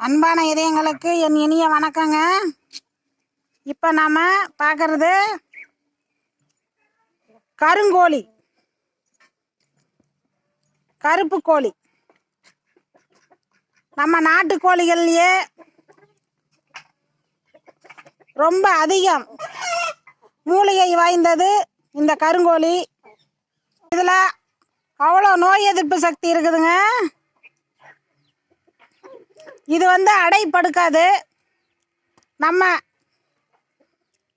அன்பான இதயங்களுக்கு என் இனிய வணக்கங்க. இப்போ நாம் பார்க்கறது கருங்கோழி, கருப்பு கோழி. நம்ம நாட்டுக்கோழிகள்லையே ரொம்ப அதிகம் மூலிகை வாய்ந்தது இந்த கருங்கோழி. இதில் அவ்வளோ நோய் எதிர்ப்பு சக்தி இருக்குதுங்க. இது அடை படுக்காது. நம்ம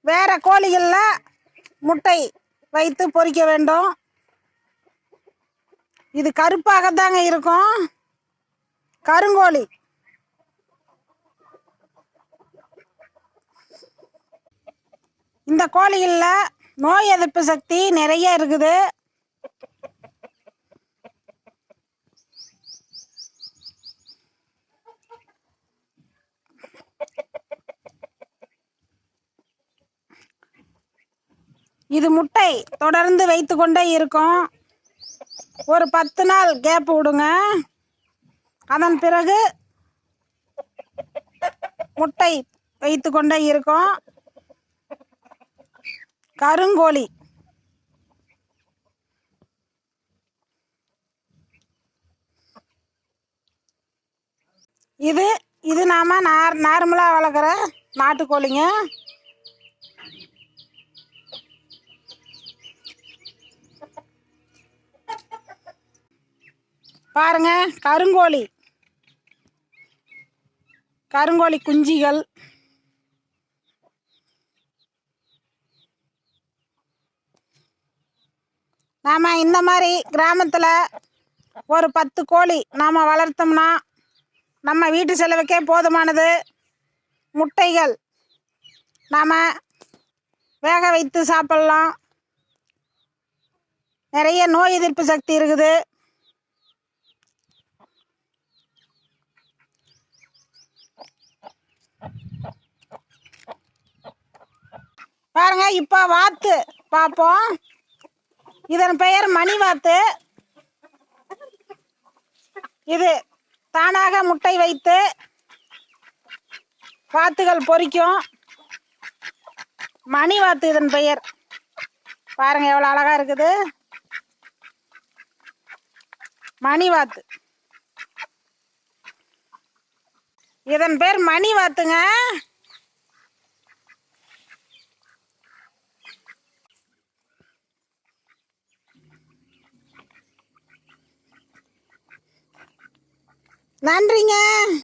வேற கோழிகளில் முட்டை வைத்து பொரிக்க வேண்டும். இது கருப்பாகத்தாங்க இருக்கும். கருங்கோழி இந்த கோழிகளில் நோய் எதிர்ப்பு சக்தி நிறைய இருக்குது. இது முட்டை தொடர்ந்து வைத்து கொண்டே இருக்கும். ஒரு 10 நாள் கேப் விடுங்க. அதன் பிறகு முட்டை வைத்து கொண்டே இருக்கும். கருங்கோழி இது நாம நார்மலாக வளர்க்குற நாட்டுக்கோழிங்க. பாருங்க, கருங்கோழி குஞ்சிகள். நாம் இந்த மாதிரி கிராமத்தில் ஒரு 10 கோழி நாம் வளர்த்தோம்னா நம்ம வீட்டு செலவுக்கே போதுமானது. முட்டைகள் நாம் வேக வைத்து சாப்பிட்லாம். நிறைய நோய் எதிர்ப்பு சக்தி இருக்குது. பாருங்க, இப்போ வாத்து பார்ப்போம். இதன் பெயர் மணி வாத்து. இது தானாக முட்டை வைத்து வாத்துகள் பொரிக்கும். மணி வாத்து இதன் பெயர். பாருங்க எவ்வளோ அழகா இருக்குது. மணி வாத்து, இதன் பேர் மணி வாத்துங்க. நன்றிங்க.